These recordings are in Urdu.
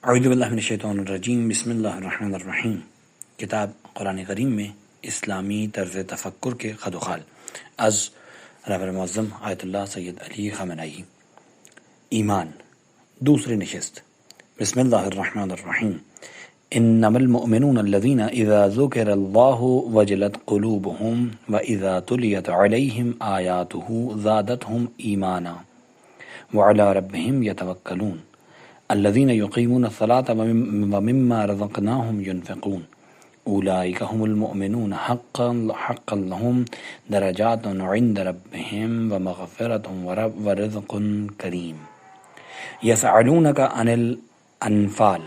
اعوذ باللہ من الشیطان الرجیم، بسم اللہ الرحمن الرحیم۔ کتاب قرآن کریم میں اسلامی طرز تفکر کے خد و خال از رہبر معظم آیت اللہ سید علی خامنئی۔ ایمان، دوسری نشست۔ بسم اللہ الرحمن الرحیم۔ انما المؤمنون الذین اذا ذکر اللہ وجلت قلوبهم واذا تلیت علیہم آیاتہ زادتہم ایمانا وعلی ربہم یتوکلون الذین یقیمون الصلاۃ ومما رزقناہم ینفقون اولئک هم المؤمنون حقا لهم درجات عند ربہم ومغفرۃ ورزق کریم۔ یسألونک عن الانفال،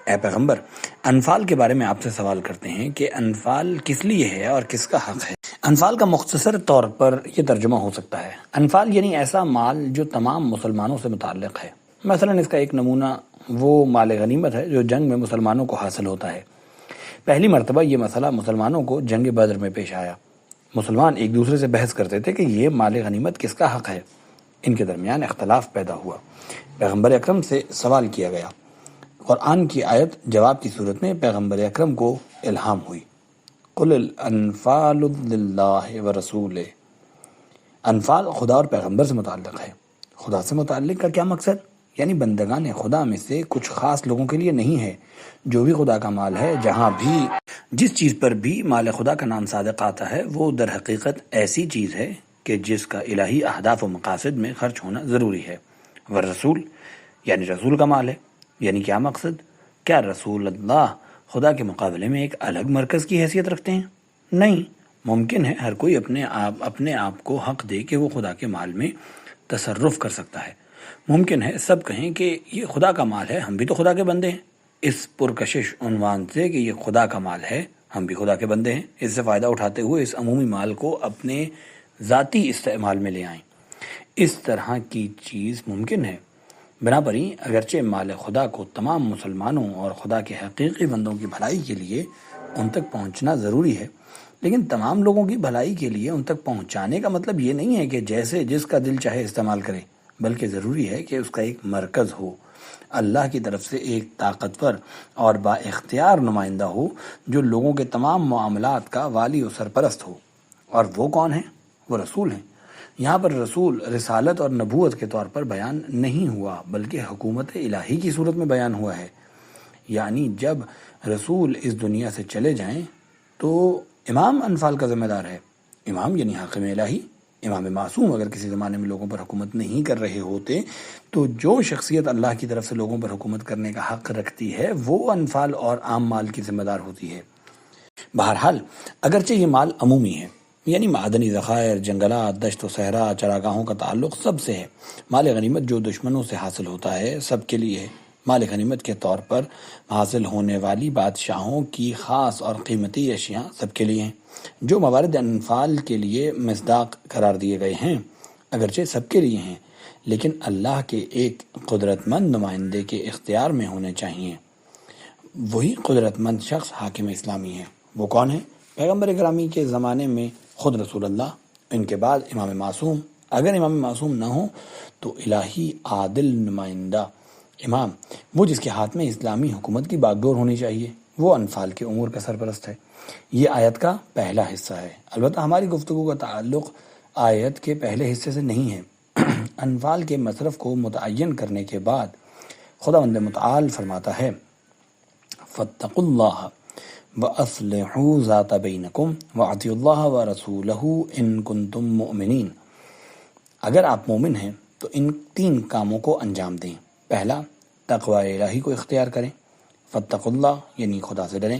اے پیغمبر انفال کے بارے میں آپ سے سوال کرتے ہیں کہ انفال کس لیے ہے اور کس کا حق ہے۔ انفال کا مختصر طور پر یہ ترجمہ ہو سکتا ہے، انفال یعنی ایسا مال جو تمام مسلمانوں سے متعلق ہے۔ مثلا اس کا ایک نمونہ وہ مال غنیمت ہے جو جنگ میں مسلمانوں کو حاصل ہوتا ہے۔ پہلی مرتبہ یہ مسئلہ مسلمانوں کو جنگ بدر میں پیش آیا۔ مسلمان ایک دوسرے سے بحث کرتے تھے کہ یہ مال غنیمت کس کا حق ہے۔ ان کے درمیان اختلاف پیدا ہوا، پیغمبر اکرم سے سوال کیا گیا۔ قرآن کی آیت جواب کی صورت میں پیغمبر اکرم کو الہام ہوئی، قل الانفال للہ ورسولہ۔ انفال خدا اور پیغمبر سے متعلق ہے۔ خدا سے متعلق کا کیا مقصد؟ یعنی بندگان خدا میں سے کچھ خاص لوگوں کے لیے نہیں ہے۔ جو بھی خدا کا مال ہے، جہاں بھی جس چیز پر بھی مال خدا کا نام صادق آتا ہے، وہ در حقیقت ایسی چیز ہے کہ جس کا الہی اہداف و مقاصد میں خرچ ہونا ضروری ہے۔ والرسول یعنی رسول کا مال ہے۔ یعنی کیا مقصد؟ کیا رسول اللہ خدا کے مقابلے میں ایک الگ مرکز کی حیثیت رکھتے ہیں؟ نہیں، ممکن ہے ہر کوئی اپنے آپ کو حق دے کہ وہ خدا کے مال میں تصرف کر سکتا ہے۔ ممکن ہے سب کہیں کہ یہ خدا کا مال ہے، ہم بھی تو خدا کے بندے ہیں۔ اس پرکشش عنوان سے کہ یہ خدا کا مال ہے، ہم بھی خدا کے بندے ہیں، اس سے فائدہ اٹھاتے ہوئے اس عمومی مال کو اپنے ذاتی استعمال میں لے آئیں، اس طرح کی چیز ممکن ہے۔ بنابراین اگرچہ مال خدا کو تمام مسلمانوں اور خدا کے حقیقی بندوں کی بھلائی کے لیے ان تک پہنچنا ضروری ہے، لیکن تمام لوگوں کی بھلائی کے لیے ان تک پہنچانے کا مطلب یہ نہیں ہے کہ جیسے جس کا دل چاہے استعمال کرے، بلکہ ضروری ہے کہ اس کا ایک مرکز ہو، اللہ کی طرف سے ایک طاقتور اور با اختیار نمائندہ ہو جو لوگوں کے تمام معاملات کا والی و سرپرست ہو۔ اور وہ کون ہیں؟ وہ رسول ہیں۔ یہاں پر رسول رسالت اور نبوت کے طور پر بیان نہیں ہوا، بلکہ حکومت الہی کی صورت میں بیان ہوا ہے۔ یعنی جب رسول اس دنیا سے چلے جائیں تو امام انفال کا ذمہ دار ہے۔ امام یعنی حاکم الہی، امام معصوم اگر کسی زمانے میں لوگوں پر حکومت نہیں کر رہے ہوتے تو جو شخصیت اللہ کی طرف سے لوگوں پر حکومت کرنے کا حق رکھتی ہے وہ انفال اور عام مال کی ذمہ دار ہوتی ہے۔ بہرحال اگرچہ یہ مال عمومی ہے، یعنی معدنی ذخائر، جنگلات، دشت و صحرا، چراگاہوں کا تعلق سب سے ہے۔ مال غنیمت جو دشمنوں سے حاصل ہوتا ہے سب کے لیے ہے۔ مال غنیمت کے طور پر حاصل ہونے والی بادشاہوں کی خاص اور قیمتی اشیاء سب کے لیے ہیں۔ جو موارد انفال کے لیے مصداق قرار دیے گئے ہیں اگرچہ سب کے لیے ہیں، لیکن اللہ کے ایک قدرت مند نمائندے کے اختیار میں ہونے چاہیے۔ وہی قدرت مند شخص حاکم اسلامی ہے۔ وہ کون ہے؟ پیغمبر گرامی کے زمانے میں خود رسول اللہ، ان کے بعد امام معصوم، اگر امام معصوم نہ ہو تو الہی عادل نمائندہ امام، وہ جس کے ہاتھ میں اسلامی حکومت کی باگڈور ہونی چاہیے، وہ انفال کے امور کا سرپرست ہے۔ یہ آیت کا پہلا حصہ ہے۔ البتہ ہماری گفتگو کا تعلق آیت کے پہلے حصے سے نہیں ہے۔ انفال کے مصرف کو متعین کرنے کے بعد خداوند متعال فرماتا ہے، فاتقوا اللہ وَأَصْلِحُوا ذَاتَ بَيْنَكُمْ وَأَطِیعُوا اللَّهَ وَرَسُولَهُ إِن كُنتُم مُؤْمِنِینَ۔ اگر آپ مومن ہیں تو ان تین کاموں کو انجام دیں۔ پہلا، تقوی الہی کو اختیار کریں، فاتقوا اللہ یعنی خدا سے ڈریں،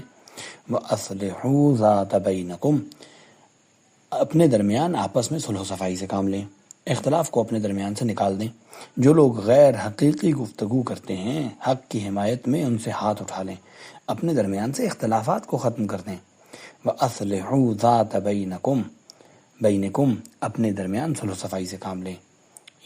وَأَصْلِحُوا ذَاتَ بَيْنَكُمْ اپنے درمیان آپس میں صلح و صفائی سے کام لیں، اختلاف کو اپنے درمیان سے نکال دیں۔ جو لوگ غیر حقیقی گفتگو کرتے ہیں حق کی حمایت میں ان سے ہاتھ اٹھا لیں، اپنے درمیان سے اختلافات کو ختم کر دیں۔ وَأَصْلِحُوا ذَاتَ بَيْنَكُمْ اپنے درمیان صلح و صفائی سے کام لیں۔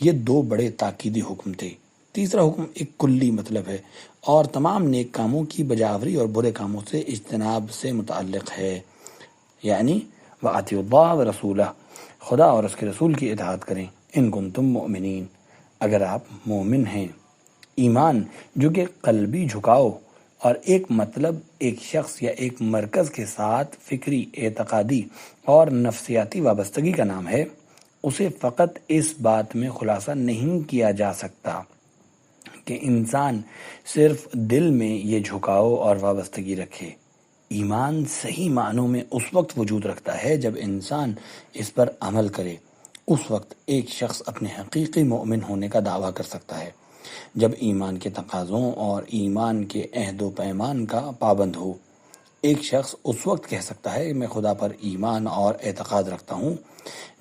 یہ دو بڑے تاکیدی حکم تھے۔ تیسرا حکم ایک کلی مطلب ہے اور تمام نیک کاموں کی بجاوری اور برے کاموں سے اجتناب سے متعلق ہے، یعنی وَأَطِیعُوا اللَّهَ وَرَسُولَهُ خدا اور اس کے رسول کی اطاعت کریں، ان کنتم مؤمنین اگر آپ مومن ہیں۔ ایمان جو کہ قلبی جھکاؤ اور ایک مطلب، ایک شخص یا ایک مرکز کے ساتھ فکری، اعتقادی اور نفسیاتی وابستگی کا نام ہے، اسے فقط اس بات میں خلاصہ نہیں کیا جا سکتا کہ انسان صرف دل میں یہ جھکاؤ اور وابستگی رکھے۔ ایمان صحیح معنوں میں اس وقت وجود رکھتا ہے جب انسان اس پر عمل کرے۔ اس وقت ایک شخص اپنے حقیقی مومن ہونے کا دعویٰ کر سکتا ہے، جب ایمان کے تقاضوں اور ایمان کے عہد و پیمان کا پابند ہو۔ ایک شخص اس وقت کہہ سکتا ہے کہ میں خدا پر ایمان اور اعتقاد رکھتا ہوں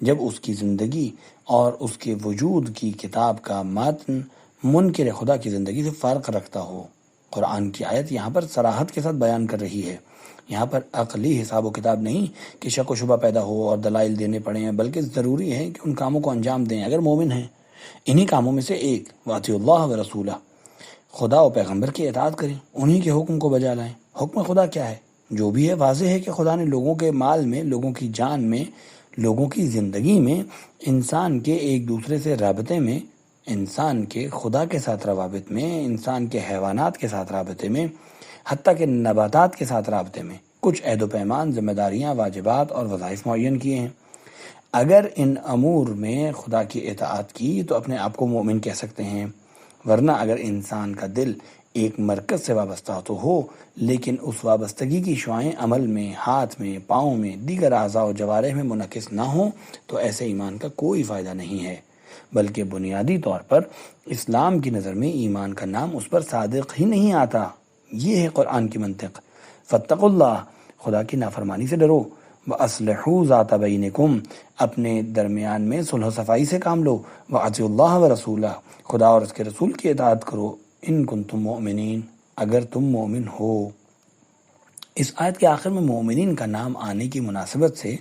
جب اس کی زندگی اور اس کے وجود کی کتاب کا متن منکر خدا کی زندگی سے فرق رکھتا ہو۔ قرآن کی آیت یہاں پر صراحت کے ساتھ بیان کر رہی ہے۔ یہاں پر عقلی حساب و کتاب نہیں کہ شک و شبہ پیدا ہو اور دلائل دینے پڑے ہیں، بلکہ ضروری ہے کہ ان کاموں کو انجام دیں اگر مومن ہیں۔ انہی کاموں میں سے ایک واطیع اللہ و رسولہ، خدا و پیغمبر کی اطاعت کریں، انہی کے حکم کو بجا لائیں۔ حکم خدا کیا ہے؟ جو بھی ہے واضح ہے کہ خدا نے لوگوں کے مال میں، لوگوں کی جان میں، لوگوں کی زندگی میں، انسان کے ایک دوسرے سے رابطے میں، انسان کے خدا کے ساتھ روابط میں، انسان کے حیوانات کے ساتھ رابطے میں، حتیٰ کہ نباتات کے ساتھ رابطے میں کچھ عہد و پیمان، ذمہ داریاں، واجبات اور وظائف معین کیے ہیں۔ اگر ان امور میں خدا کی اطاعت کی تو اپنے آپ کو مومن کہہ سکتے ہیں، ورنہ اگر انسان کا دل ایک مرکز سے وابستہ تو ہو لیکن اس وابستگی کی شعائیں عمل میں، ہاتھ میں، پاؤں میں، دیگر اعضاء و جوارح میں منعکس نہ ہوں تو ایسے ایمان کا کوئی فائدہ نہیں ہے، بلکہ بنیادی طور پر اسلام کی نظر میں ایمان کا نام اس پر صادق ہی نہیں آتا۔ یہ ہے قرآن کی منطق۔ فاتقوا اللہ، خدا کی نافرمانی سے ڈرو، وَأَصْلِحُوا ذَاتَ بَيْنِكُمْ، اپنے درمیان میں صلح و صفائی سے کام لو، وَأَطِیعُوا اللَّهَ وَرَسُولَهُ، خدا اور اس کے رسول کی اطاعت کرو، ان کنتم مؤمنین، اگر تم مومن ہو۔ اس آیت کے آخر میں مومنین کا نام آنے کی مناسبت سے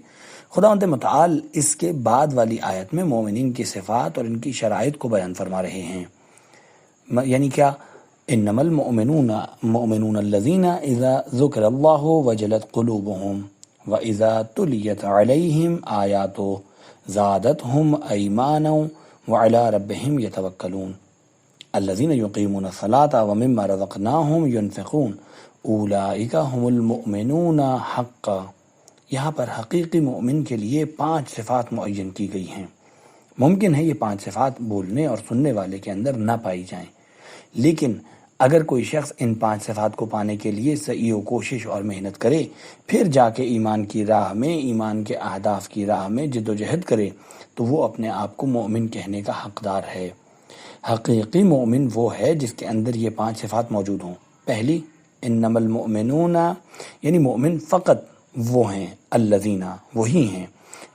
خداوند متعال اس کے بعد والی آیت میں مومنین کی صفات اور ان کی شرائط کو بیان فرما رہے ہیں۔ یعنی کیا؟ انما المؤمنون الذین اذا ذکر اللہ وجلت قلوبهم واذا تلیت علیہم آیاتہ زادتہم ایمانا وعلی ربہم یتوکلون الذین یقیمون الصلاة ومما رزقناہم ینفقون اولئک هم المؤمنون حقا۔ یہاں پر حقیقی مومن کے لیے 5 صفات معین کی گئی ہیں۔ ممکن ہے یہ 5 صفات بولنے اور سننے والے کے اندر نہ پائی جائیں، لیکن اگر کوئی شخص ان 5 صفات کو پانے کے لیے سعی و کوشش اور محنت کرے، پھر جا کے ایمان کی راہ میں، ایمان کے اہداف کی راہ میں جد و جہد کرے، تو وہ اپنے آپ کو مومن کہنے کا حقدار ہے۔ حقیقی مومن وہ ہے جس کے اندر یہ 5 صفات موجود ہوں۔ پہلی، انما المؤمنون، یعنی مومن فقط وہ ہیں، الذین، وہی ہیں،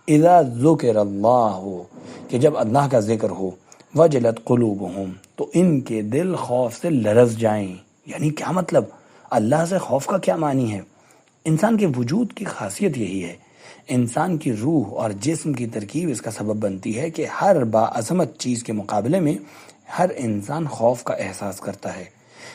اذا ذکر اللہ، کہ جب اللہ کا ذکر ہو، وجلت قلوبہم، تو ان کے دل خوف سے لرز جائیں۔ یعنی کیا مطلب؟ اللہ سے خوف کا کیا معنی ہے؟ انسان کے وجود کی خاصیت یہی ہے، انسان کی روح اور جسم کی ترکیب اس کا سبب بنتی ہے کہ ہر باعظمت چیز کے مقابلے میں ہر انسان خوف کا احساس کرتا ہے۔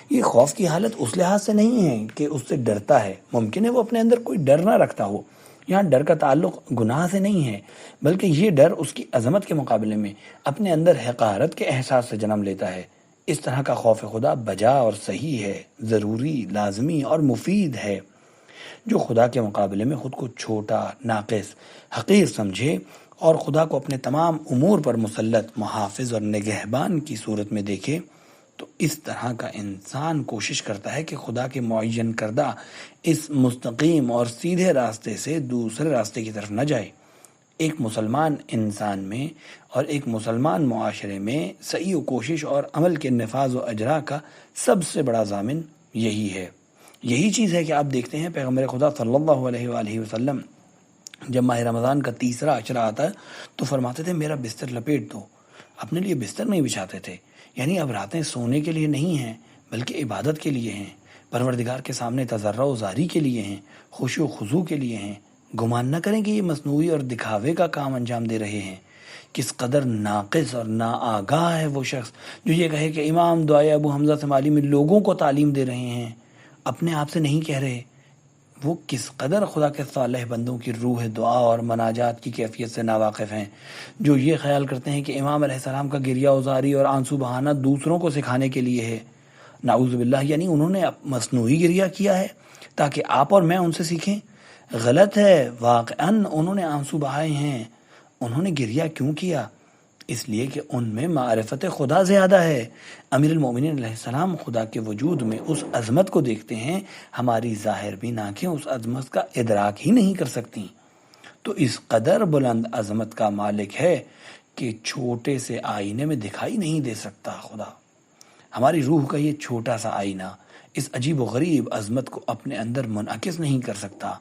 یہ خوف کی حالت اس لحاظ سے نہیں ہے کہ اس سے ڈرتا ہے، ممکن ہے وہ اپنے اندر کوئی ڈر نہ رکھتا ہو، یہاں ڈر کا تعلق گناہ سے نہیں ہے، بلکہ یہ ڈر اس کی عظمت کے مقابلے میں اپنے اندر حقارت کے احساس سے جنم لیتا ہے۔ اس طرح کا خوف خدا بجا اور صحیح ہے، ضروری، لازمی اور مفید ہے۔ جو خدا کے مقابلے میں خود کو چھوٹا، ناقص، حقیر سمجھے اور خدا کو اپنے تمام امور پر مسلط، محافظ اور نگہبان کی صورت میں دیکھے، تو اس طرح کا انسان کوشش کرتا ہے کہ خدا کے معین کردہ اس مستقیم اور سیدھے راستے سے دوسرے راستے کی طرف نہ جائے۔ ایک مسلمان انسان میں اور ایک مسلمان معاشرے میں سعی و کوشش اور عمل کے نفاذ و اجرا کا سب سے بڑا ضامن یہی ہے۔ یہی چیز ہے کہ آپ دیکھتے ہیں پیغمبر خدا صلی اللہ علیہ وآلہ وسلم جب ماہ رمضان کا 3 عشرہ آتا ہے تو فرماتے تھے میرا بستر لپیٹ دو۔ اپنے لیے بستر نہیں بچھاتے تھے، یعنی اب راتیں سونے کے لیے نہیں ہیں بلکہ عبادت کے لیے ہیں، پروردگار کے سامنے تضرع و زاری کے لیے ہیں، خشوع و خضوع کے لیے ہیں۔ گمان نہ کریں کہ یہ مصنوعی اور دکھاوے کا کام انجام دے رہے ہیں۔ کس قدر ناقص اور ناآگاہ ہے وہ شخص جو یہ کہے کہ امام دعائے ابو حمزہ سمالی میں لوگوں کو تعلیم دے رہے ہیں، اپنے آپ سے نہیں کہہ رہے۔ وہ کس قدر خدا کے صالح بندوں کی روح دعا اور مناجات کی کیفیت سے ناواقف ہیں، جو یہ خیال کرتے ہیں کہ امام علیہ السلام کا گریہ ازاری اور آنسو بہانا دوسروں کو سکھانے کے لیے ہے۔ نعوذ باللہ، یعنی انہوں نے مصنوعی گریہ کیا ہے تاکہ آپ اور میں ان سے سیکھیں۔ غلط ہے، واقعاً انہوں نے آنسو بہائے ہیں۔ انہوں نے گریہ کیوں کیا؟ اس لیے کہ ان میں معرفت خدا زیادہ ہے۔ امیر المومنین علیہ السلام خدا کے وجود میں اس عظمت کو دیکھتے ہیں، ہماری ظاہر بین آنکھیں اس عظمت کا ادراک ہی نہیں کر سکتی۔ تو اس قدر بلند عظمت کا مالک ہے کہ چھوٹے سے آئینے میں دکھائی نہیں دے سکتا خدا۔ ہماری روح کا یہ چھوٹا سا آئینہ اس عجیب و غریب عظمت کو اپنے اندر منعکس نہیں کر سکتا،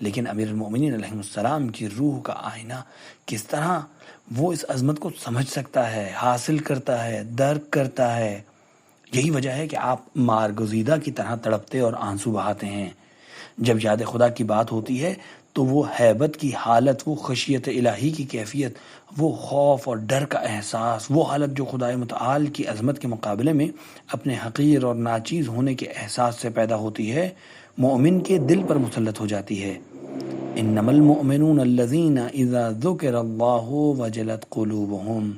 لیکن امیر المومنین علیہ السلام کی روح کا آئینہ کس طرح وہ اس عظمت کو سمجھ سکتا ہے، حاصل کرتا ہے، درک کرتا ہے۔ یہی وجہ ہے کہ آپ مارگزیدہ کی طرح تڑپتے اور آنسو بہاتے ہیں۔ جب یاد خدا کی بات ہوتی ہے تو وہ ہیبت کی حالت، وہ خشیت الہی کی کیفیت، وہ خوف اور ڈر کا احساس، وہ حالت جو خدائے متعال کی عظمت کے مقابلے میں اپنے حقیر اور ناچیز ہونے کے احساس سے پیدا ہوتی ہے، مومن کے دل پر مسلط ہو جاتی ہے۔ انما المؤمنون الذین اذا ذکر اللہ وجلت قلوبہم،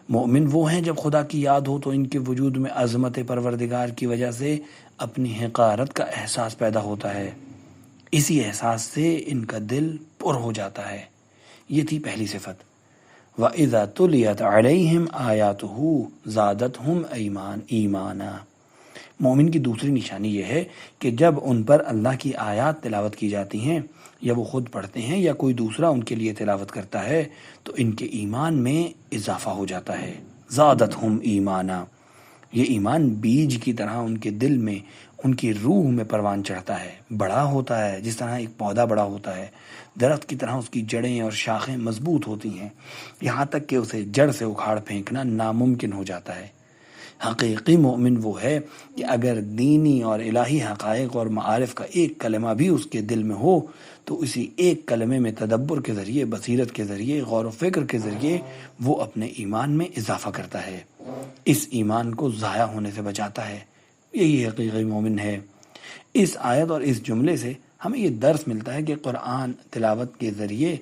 مومن وہ ہیں جب خدا کی یاد ہو تو ان کے وجود میں عظمت پروردگار کی وجہ سے اپنی حقارت کا احساس پیدا ہوتا ہے، اسی احساس سے ان کا دل پر ہو جاتا ہے۔ یہ تھی پہلی صفت۔ وَإِذَا تُلِيَتْ عَلَيْهِمْ آيَاتُهُ زَادَتْهُمْ ایمانا، مومن کی دوسری نشانی یہ ہے کہ جب ان پر اللہ کی آیات تلاوت کی جاتی ہیں، یا وہ خود پڑھتے ہیں یا کوئی دوسرا ان کے لیے تلاوت کرتا ہے، تو ان کے ایمان میں اضافہ ہو جاتا ہے۔ زادتہم ایمانا، یہ ایمان بیج کی طرح ان کے دل میں، ان کی روح میں پروان چڑھتا ہے، بڑا ہوتا ہے، جس طرح ایک پودا بڑا ہوتا ہے، درخت کی طرح اس کی جڑیں اور شاخیں مضبوط ہوتی ہیں، یہاں تک کہ اسے جڑ سے اکھاڑ پھینکنا ناممکن ہو جاتا ہے۔ حقیقی مومن وہ ہے کہ اگر دینی اور الہی حقائق اور معارف کا ایک کلمہ بھی اس کے دل میں ہو تو اسی ایک کلمے میں تدبر کے ذریعے، بصیرت کے ذریعے، غور و فکر کے ذریعے وہ اپنے ایمان میں اضافہ کرتا ہے، اس ایمان کو ضائع ہونے سے بچاتا ہے۔ یہی حقیقی مومن ہے۔ اس آیت اور اس جملے سے ہمیں یہ درس ملتا ہے کہ قرآن تلاوت کے ذریعے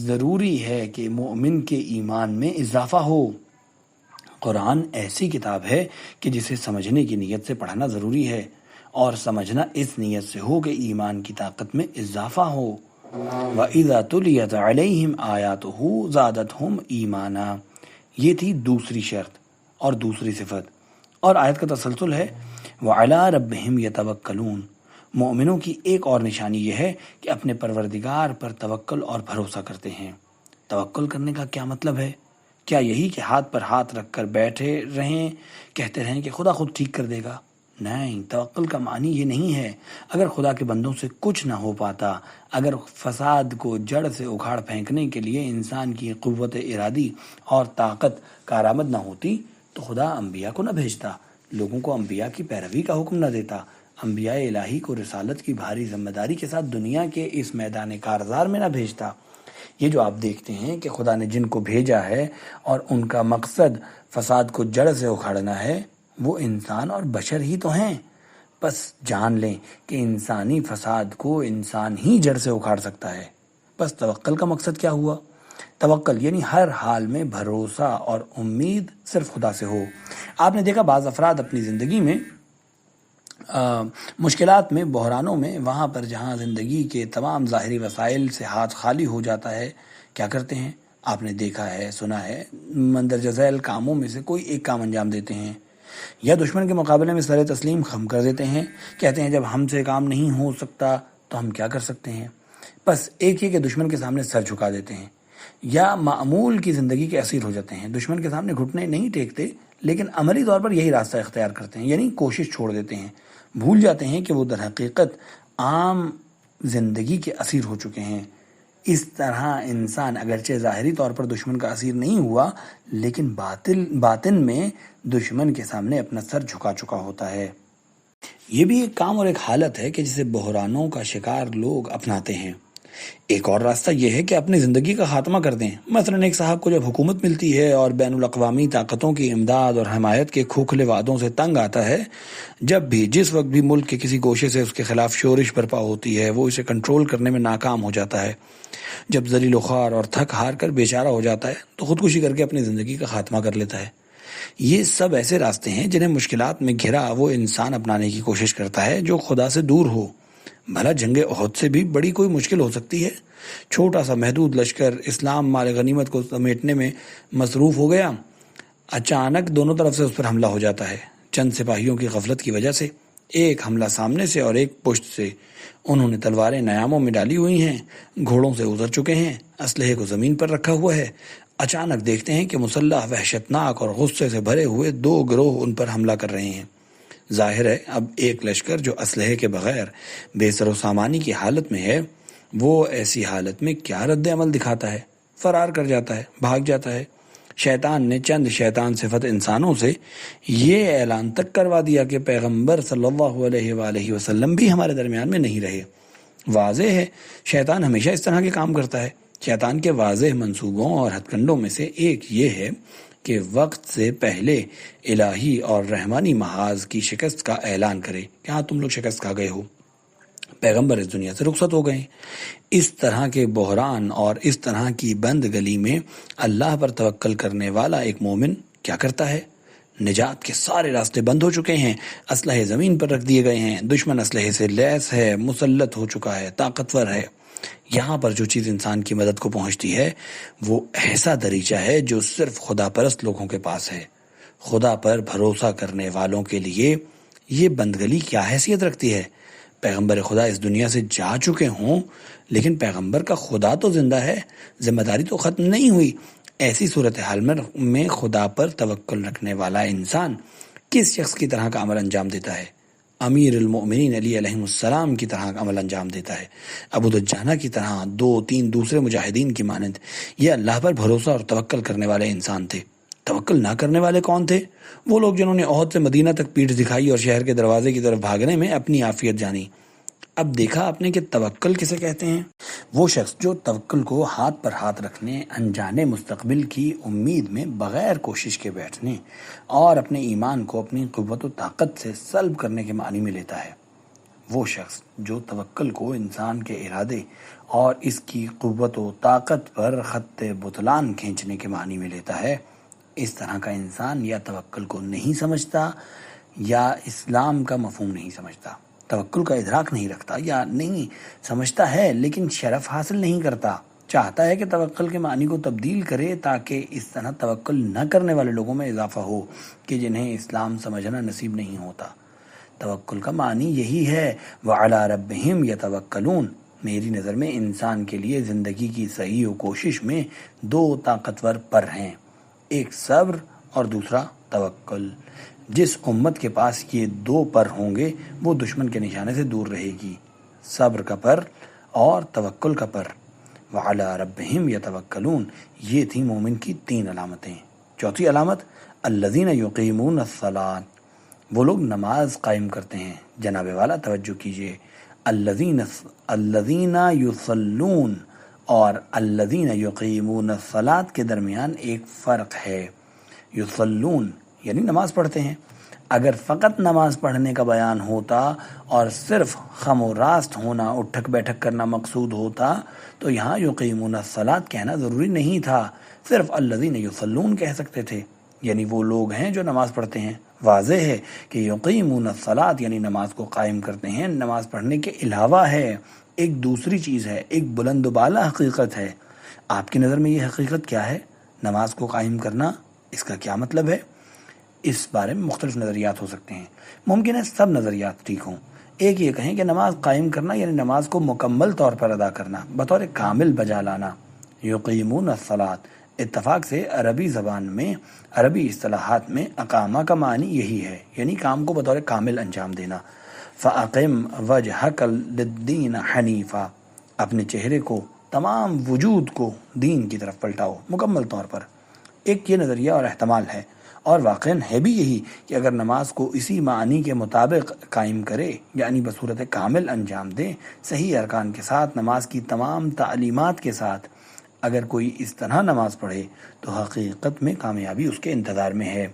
ضروری ہے کہ مومن کے ایمان میں اضافہ ہو۔ قرآن ایسی کتاب ہے کہ جسے سمجھنے کی نیت سے پڑھنا ضروری ہے، اور سمجھنا اس نیت سے ہو کہ ایمان کی طاقت میں اضافہ ہو۔ وَإِذَا تُلِيَتْ عَلَيْهِمْ آيَاتُهُ زَادَتْهُمْ ایمانا، یہ تھی دوسری شرط اور دوسری صفت، اور آیت کا تسلسل ہے وَعَلَىٰ رَبِّهِمْ يَتَوَكَّلُونَ، مومنوں کی ایک اور نشانی یہ ہے کہ اپنے پروردگار پر توکل اور بھروسہ کرتے ہیں۔ توکل کرنے کا کیا مطلب ہے؟ کیا یہی کہ ہاتھ پر ہاتھ رکھ کر بیٹھے رہیں، کہتے رہیں کہ خدا خود ٹھیک کر دے گا؟ نہیں، توکل کا معنی یہ نہیں ہے۔ اگر خدا کے بندوں سے کچھ نہ ہو پاتا، اگر فساد کو جڑ سے اکھاڑ پھینکنے کے لیے انسان کی قوت ارادی اور طاقت کارآمد نہ ہوتی تو خدا انبیاء کو نہ بھیجتا، لوگوں کو انبیاء کی پیروی کا حکم نہ دیتا، انبیاء الہی کو رسالت کی بھاری ذمہ داری کے ساتھ دنیا کے اس میدان کارزار میں نہ بھیجتا۔ یہ جو آپ دیکھتے ہیں کہ خدا نے جن کو بھیجا ہے اور ان کا مقصد فساد کو جڑ سے اکھاڑنا ہے، وہ انسان اور بشر ہی تو ہیں۔ بس جان لیں کہ انسانی فساد کو انسان ہی جڑ سے اکھاڑ سکتا ہے۔ بس توکل کا مقصد کیا ہوا؟ توکل یعنی ہر حال میں بھروسہ اور امید صرف خدا سے ہو۔ آپ نے دیکھا بعض افراد اپنی زندگی میں مشکلات میں، بحرانوں میں، وہاں پر جہاں زندگی کے تمام ظاہری وسائل سے ہاتھ خالی ہو جاتا ہے، کیا کرتے ہیں؟ آپ نے دیکھا ہے، سنا ہے، مندرجہ ذیل کاموں میں سے کوئی ایک کام انجام دیتے ہیں، یا دشمن کے مقابلے میں سر تسلیم خم کر دیتے ہیں، کہتے ہیں جب ہم سے کام نہیں ہو سکتا تو ہم کیا کر سکتے ہیں؟ بس ایک ہی کہ دشمن کے سامنے سر جھکا دیتے ہیں، یا معمول کی زندگی کے اسیر ہو جاتے ہیں، دشمن کے سامنے گھٹنے نہیں ٹیکتے لیکن عملی طور پر یہی راستہ اختیار کرتے ہیں، یعنی کوشش چھوڑ دیتے ہیں، بھول جاتے ہیں کہ وہ در حقیقت عام زندگی کے اسیر ہو چکے ہیں۔ اس طرح انسان اگرچہ ظاہری طور پر دشمن کا اسیر نہیں ہوا لیکن باطن میں دشمن کے سامنے اپنا سر جھکا چکا ہوتا ہے۔ یہ بھی ایک کام اور ایک حالت ہے کہ جسے بحرانوں کا شکار لوگ اپناتے ہیں۔ ایک اور راستہ یہ ہے کہ اپنی زندگی کا خاتمہ کر دیں۔ مثلاً ایک صاحب کو جب حکومت ملتی ہے اور بین الاقوامی طاقتوں کی امداد اور حمایت کے کھوکھلے وعدوں سے تنگ آتا ہے، جس وقت بھی ملک کے کسی گوشے سے اس کے خلاف شورش برپا ہوتی ہے، وہ اسے کنٹرول کرنے میں ناکام ہو جاتا ہے۔ جب ذلیل و خوار اور تھک ہار کر بیچارہ ہو جاتا ہے تو خودکشی کر کے اپنی زندگی کا خاتمہ کر لیتا ہے۔ یہ سب ایسے راستے ہیں جنہیں مشکلات میں گھرا وہ انسان اپنانے کی کوشش کرتا ہے جو خدا سے دور ہو۔ بھلا جنگ احد سے بھی بڑی کوئی مشکل ہو سکتی ہے؟ چھوٹا سا محدود لشکر اسلام مال غنیمت کو سمیٹنے میں مصروف ہو گیا، اچانک دونوں طرف سے اس پر حملہ ہو جاتا ہے۔ چند سپاہیوں کی غفلت کی وجہ سے، ایک حملہ سامنے سے اور ایک پشت سے، انہوں نے تلواریں نیاموں میں ڈالی ہوئی ہیں، گھوڑوں سے اتر چکے ہیں، اسلحے کو زمین پر رکھا ہوا ہے۔ اچانک دیکھتے ہیں کہ مسلح وحشتناک اور غصے سے بھرے ہوئے دو گروہ ان پر حملہ کر رہے ہیں۔ ظاہر ہے اب ایک لشکر جو اسلحے کے بغیر بے سر و سامانی کی حالت میں ہے، وہ ایسی حالت میں کیا رد عمل دکھاتا ہے؟ فرار کر جاتا ہے، بھاگ جاتا ہے۔ شیطان نے چند شیطان صفت انسانوں سے یہ اعلان تک کروا دیا کہ پیغمبر صلی اللہ علیہ وآلہ وسلم بھی ہمارے درمیان میں نہیں رہے۔ واضح ہے شیطان ہمیشہ اس طرح کے کام کرتا ہے۔ شیطان کے واضح منصوبوں اور ہتھ کنڈوں میں سے ایک یہ ہے کہ وقت سے پہلے الہی اور رحمانی محاذ کی شکست کا اعلان کرے کہ ہاں تم لوگ شکست کھا گئے ہو، پیغمبر اس دنیا سے رخصت ہو گئے۔ اس طرح کے بحران اور اس طرح کی بند گلی میں اللہ پر توکل کرنے والا ایک مومن کیا کرتا ہے؟ نجات کے سارے راستے بند ہو چکے ہیں، اسلحے زمین پر رکھ دیے گئے ہیں، دشمن اسلحے سے لیس ہے، مسلط ہو چکا ہے، طاقتور ہے۔ یہاں پر جو چیز انسان کی مدد کو پہنچتی ہے وہ ایسا دریچہ ہے جو صرف خدا پرست لوگوں کے پاس ہے۔ خدا پر بھروسہ کرنے والوں کے لیے یہ بندگلی کیا حیثیت رکھتی ہے؟ پیغمبر خدا اس دنیا سے جا چکے ہوں لیکن پیغمبر کا خدا تو زندہ ہے، ذمہ داری تو ختم نہیں ہوئی۔ ایسی صورتحال میں خدا پر توکل رکھنے والا انسان کس شخص کی طرح کا عمل انجام دیتا ہے؟ امیر المؤمنین علی علیہ السلام کی طرح کا عمل انجام دیتا ہے، ابو دجانہ کی طرح، 2-3 دوسرے مجاہدین کی مانند۔ یہ اللہ پر بھروسہ اور توکل کرنے والے انسان تھے۔ توکل نہ کرنے والے کون تھے؟ وہ لوگ جنہوں نے احد سے مدینہ تک پیٹھ دکھائی اور شہر کے دروازے کی طرف بھاگنے میں اپنی عافیت جانی۔ اب دیکھا آپ نے کہ توکل کسے کہتے ہیں؟ وہ شخص جو توکل کو ہاتھ پر ہاتھ رکھنے، انجانے مستقبل کی امید میں بغیر کوشش کے بیٹھنے اور اپنے ایمان کو اپنی قوت و طاقت سے سلب کرنے کے معنی میں لیتا ہے۔ وہ شخص جو توکل کو انسان کے ارادے اور اس کی قوت و طاقت پر خط بطلان کھینچنے کے معنی میں لیتا ہے، اس طرح کا انسان یا توکل کو نہیں سمجھتا یا اسلام کا مفہوم نہیں سمجھتا، توکل کا ادراک نہیں رکھتا یا نہیں سمجھتا ہے لیکن شرف حاصل نہیں کرتا، چاہتا ہے کہ توکل کے معنی کو تبدیل کرے تاکہ اس طرح توکل نہ کرنے والے لوگوں میں اضافہ ہو کہ جنہیں اسلام سمجھنا نصیب نہیں ہوتا۔ توکل کا معنی یہی ہے، وَعَلَىٰ رَبِّهِمْ يَتَوَكَّلُونَ۔ میری نظر میں انسان کے لیے زندگی کی صحیح و کوشش میں 2 طاقتور پر ہیں، ایک صبر اور دوسرا توکل۔ جس امت کے پاس یہ 2 پر ہوں گے وہ دشمن کے نشانے سے دور رہے گی، صبر کا پر اور توکل کا پر۔ وَعَلَىٰ رَبِّهِمْ يَتَوَكَّلُونَ، یہ تھی مومن کی 3 علامتیں۔ چوتھی علامت، الَّذِينَ يُقِيمُونَ الصَّلَاةَ، وہ لوگ نماز قائم کرتے ہیں۔ جناب والا توجہ کیجئے، الَّذِينَ يُصَلُّونَ اور الَّذِينَ يُقِيمُونَ الصَّلَاةَ کے درمیان ایک فرق ہے۔ یصلون یعنی نماز پڑھتے ہیں۔ اگر فقط نماز پڑھنے کا بیان ہوتا اور صرف خم و راست ہونا، اٹھک بیٹھک کرنا مقصود ہوتا تو یہاں یقیمون الصلاۃ کہنا ضروری نہیں تھا، صرف الذین یصلون کہہ سکتے تھے، یعنی وہ لوگ ہیں جو نماز پڑھتے ہیں۔ واضح ہے کہ یقیمون الصلاۃ یعنی نماز کو قائم کرتے ہیں، نماز پڑھنے کے علاوہ ہے، ایک دوسری چیز ہے، ایک بلند و بالا حقیقت ہے۔ آپ کی نظر میں یہ حقیقت کیا ہے؟ نماز کو قائم کرنا، اس کا کیا مطلب ہے؟ اس بارے میں مختلف نظریات ہو سکتے ہیں، ممکن ہے سب نظریات ٹھیک ہوں۔ ایک یہ کہیں کہ نماز قائم کرنا یعنی نماز کو مکمل طور پر ادا کرنا، بطور کامل بجا لانا۔ یقیمون الصلاۃ اتفاق سے عربی زبان میں، عربی اصطلاحات میں اقامہ کا معنی یہی ہے، یعنی کام کو بطور کامل انجام دینا۔ فَأَقِمْ وَجْهَكَ لِلدِّينِ حَنِيفًا، اپنے چہرے کو، تمام وجود کو دین کی طرف پلٹاؤ مکمل طور پر۔ ایک یہ نظریہ اور احتمال ہے، اور واقعاً ہے بھی یہی کہ اگر نماز کو اسی معنی کے مطابق قائم کرے، یعنی بصورت کامل انجام دے، صحیح ارکان کے ساتھ، نماز کی تمام تعلیمات کے ساتھ، اگر کوئی اس طرح نماز پڑھے تو حقیقت میں کامیابی اس کے انتظار میں ہے۔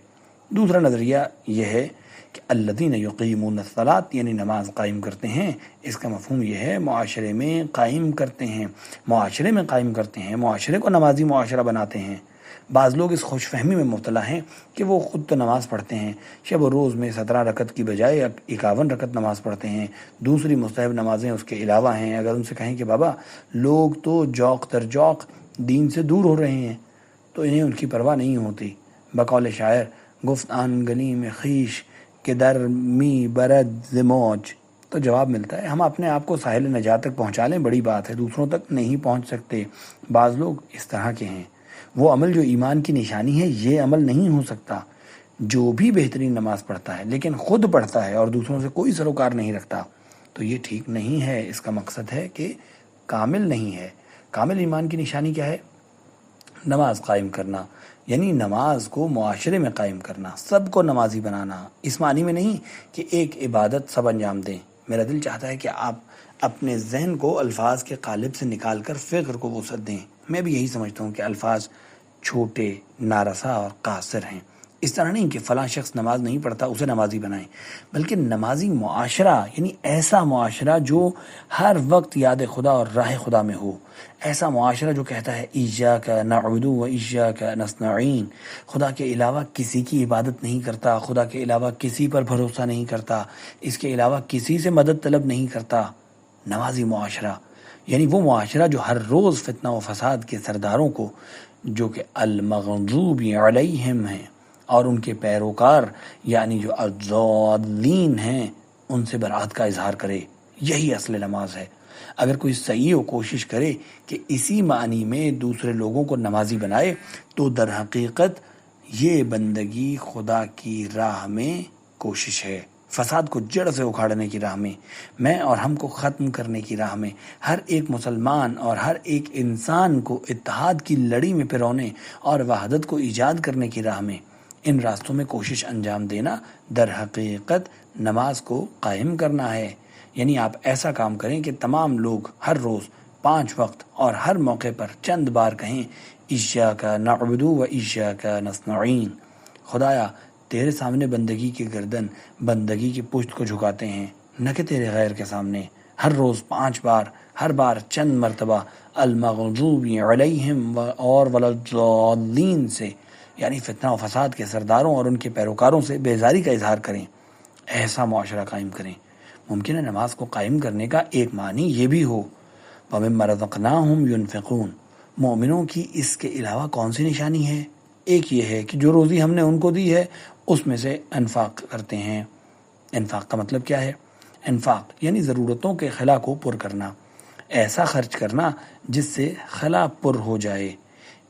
دوسرا نظریہ یہ ہے کہ الذین یقیمون الصلاۃ، یعنی نماز قائم کرتے ہیں، اس کا مفہوم یہ ہے معاشرے میں قائم کرتے ہیں، معاشرے میں قائم کرتے ہیں، معاشرے کو نمازی معاشرہ بناتے ہیں۔ بعض لوگ اس خوش فہمی میں مبتلا ہیں کہ وہ خود تو نماز پڑھتے ہیں، شب و روز میں 17 رکعت کی بجائے 51 رکعت نماز پڑھتے ہیں، دوسری مستحب نمازیں اس کے علاوہ ہیں۔ اگر ان سے کہیں کہ بابا لوگ تو جوق در جوق دین سے دور ہو رہے ہیں تو انہیں ان کی پرواہ نہیں ہوتی۔ بقول شاعر گفت آن گلی میں خیش کہ در می برد موج، تو جواب ملتا ہے ہم اپنے آپ کو ساحل نجات تک پہنچا لیں بڑی بات ہے، دوسروں تک نہیں پہنچ سکتے۔ بعض لوگ اس طرح کے ہیں۔ وہ عمل جو ایمان کی نشانی ہے یہ عمل نہیں ہو سکتا۔ جو بھی بہترین نماز پڑھتا ہے لیکن خود پڑھتا ہے اور دوسروں سے کوئی سروکار نہیں رکھتا تو یہ ٹھیک نہیں ہے۔ اس کا مقصد ہے کہ کامل نہیں ہے۔ کامل ایمان کی نشانی کیا ہے؟ نماز قائم کرنا، یعنی نماز کو معاشرے میں قائم کرنا، سب کو نمازی بنانا، اس معنی میں نہیں کہ ایک عبادت سب انجام دیں۔ میرا دل چاہتا ہے کہ آپ اپنے ذہن کو الفاظ کے قالب سے نکال کر فکر کو وسعت دیں۔ میں بھی یہی سمجھتا ہوں کہ الفاظ چھوٹے، نارسا اور قاصر ہیں۔ اس طرح نہیں کہ فلاں شخص نماز نہیں پڑھتا اسے نمازی بنائیں، بلکہ نمازی معاشرہ، یعنی ایسا معاشرہ جو ہر وقت یاد خدا اور راہ خدا میں ہو، ایسا معاشرہ جو کہتا ہے ایاک نعبد و ایاک نستعین، خدا کے علاوہ کسی کی عبادت نہیں کرتا، خدا کے علاوہ کسی پر بھروسہ نہیں کرتا، اس کے علاوہ کسی سے مدد طلب نہیں کرتا۔ نمازی معاشرہ یعنی وہ معاشرہ جو ہر روز فتنہ و فساد کے سرداروں کو، جو کہ المغضوب علیہم ہیں، اور ان کے پیروکار یعنی جو الضالین ہیں، ان سے برات کا اظہار کرے۔ یہی اصل نماز ہے۔ اگر کوئی صحیح و کوشش کرے کہ اسی معنی میں دوسرے لوگوں کو نمازی بنائے تو در حقیقت یہ بندگی خدا کی راہ میں کوشش ہے، فساد کو جڑ سے اکھاڑنے کی راہ میں اور ہم کو ختم کرنے کی راہ میں، ہر ایک مسلمان اور ہر ایک انسان کو اتحاد کی لڑی میں پرونے اور وحدت کو ایجاد کرنے کی راہ میں، ان راستوں میں کوشش انجام دینا در حقیقت نماز کو قائم کرنا ہے۔ یعنی آپ ایسا کام کریں کہ تمام لوگ ہر روز 5 وقت اور ہر موقع پر چند بار کہیں ایاک نعبد و ایاک نستعین، خدایا تیرے سامنے بندگی کی گردن، بندگی کی پشت کو جھکاتے ہیں، نہ کہ تیرے غیر کے سامنے۔ ہر روز 5 بار، ہر بار چند مرتبہ المغضوب علیہم اور والضالین سے، یعنی فتنہ و فساد کے سرداروں اور ان کے پیروکاروں سے بیزاری کا اظہار کریں۔ ایسا معاشرہ قائم کریں۔ ممکن ہے نماز کو قائم کرنے کا ایک معنی یہ بھی ہو وَمِمَّا رَزَقْنَاهُمْ يُنْفِقُونَ، مومنوں کی اس کے علاوہ کون سی نشانی ہے؟ ایک یہ ہے کہ جو روزی ہم نے ان کو دی ہے اس میں سے انفاق کرتے ہیں۔ انفاق کا مطلب کیا ہے؟ انفاق یعنی ضرورتوں کے خلا کو پر کرنا، ایسا خرچ کرنا جس سے خلا پر ہو جائے،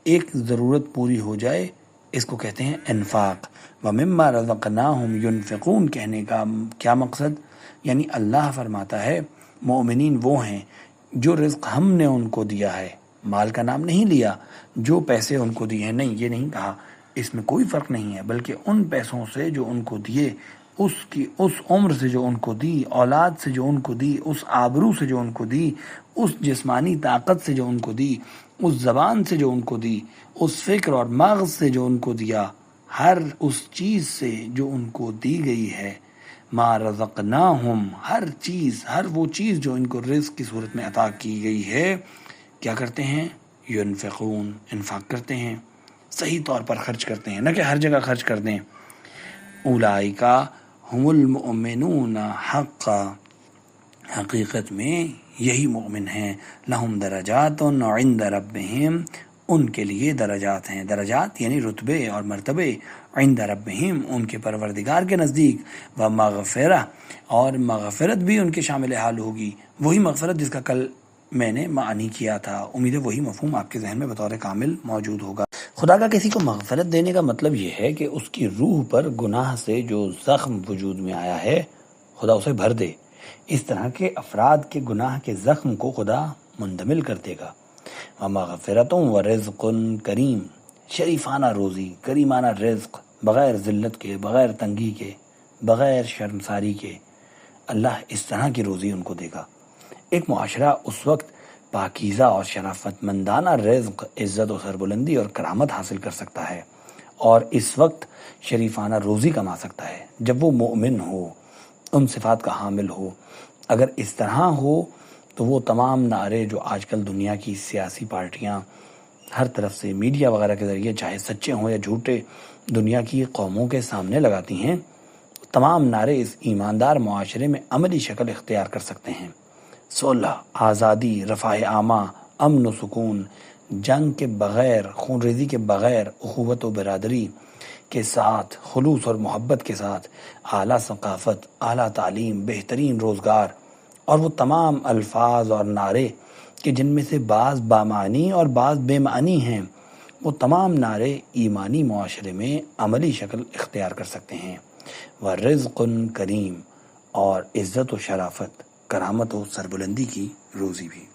ایک ضرورت پوری ہو جائے، اس کو کہتے ہیں انفاق۔ وَمِمَّا رَزَقْنَاهُمْ يُنْفِقُونَ کہنے کا کیا مقصد؟ یعنی اللہ فرماتا ہے مومنین وہ ہیں جو رزق ہم نے ان کو دیا ہے، مال کا نام نہیں لیا، جو پیسے ان کو دیے ہیں، نہیں، یہ نہیں کہا، اس میں کوئی فرق نہیں ہے، بلکہ ان پیسوں سے جو ان کو دیے، اس عمر سے جو ان کو دی، اولاد سے جو ان کو دی، اس آبرو سے جو ان کو دی، اس جسمانی طاقت سے جو ان کو دی، اس زبان سے جو ان کو دی، اس فکر اور مغز سے جو ان کو دیا، ہر اس چیز سے جو ان کو دی گئی ہے، ما رزقناہم، ہر چیز، ہر وہ چیز جو ان کو رزق کی صورت میں عطا کی گئی ہے، کیا کرتے ہیں؟ ینفقون، انفاق کرتے ہیں، صحیح طور پر خرچ کرتے ہیں، نہ کہ ہر جگہ خرچ کر دیں۔ اولئکا ہم المؤمنون حقا، حقیقت میں یہی مومن ہیں، لہم درجات عند ربہم، ان کے لیے درجات ہیں، درجات یعنی رتبے اور مرتبے، عند ربہم ان کے پروردگار کے نزدیک، و مغفرہ اور مغفرت بھی ان کے شامل حال ہوگی، وہی مغفرت جس کا کل میں نے معنی کیا تھا۔ امید ہے وہی مفہوم آپ کے ذہن میں بطور کامل موجود ہوگا۔ خدا کا کسی کو مغفرت دینے کا مطلب یہ ہے کہ اس کی روح پر گناہ سے جو زخم وجود میں آیا ہے خدا اسے بھر دے۔ اس طرح کے افراد کے گناہ کے زخم کو خدا مندمل کر دے گا۔ وَمَغْفِرَةٌ وَرِزْقٌ کریم، شریفانہ روزی، کریمانہ رزق، بغیر ذلت کے، بغیر تنگی کے، بغیر شرمساری کے اللہ اس طرح کی روزی ان کو دے گا۔ ایک معاشرہ اس وقت پاکیزہ اور شرافت مندانہ رزق، عزت و سربلندی اور کرامت حاصل کر سکتا ہے، اور اس وقت شریفانہ روزی کما سکتا ہے جب وہ مومن ہو، ان صفات کا حامل ہو۔ اگر اس طرح ہو تو وہ تمام نعرے جو آج کل دنیا کی سیاسی پارٹیاں ہر طرف سے میڈیا وغیرہ کے ذریعے، چاہے سچے ہوں یا جھوٹے، دنیا کی قوموں کے سامنے لگاتی ہیں، تمام نعرے اس ایماندار معاشرے میں عملی شکل اختیار کر سکتے ہیں۔ صلح، آزادی، رفاہ عامہ، امن و سکون، جنگ کے بغیر، خون ریزی کے بغیر، اخوت و برادری کے ساتھ، خلوص اور محبت کے ساتھ، اعلیٰ ثقافت، اعلیٰ تعلیم، بہترین روزگار، اور وہ تمام الفاظ اور نعرے کہ جن میں سے بعض بامعنی اور بعض بے معنی ہیں، وہ تمام نعرے ایمانی معاشرے میں عملی شکل اختیار کر سکتے ہیں۔ وَرِزْقٌ کریم، اور عزت و شرافت، کرامت و سربلندی کی روزی بھی۔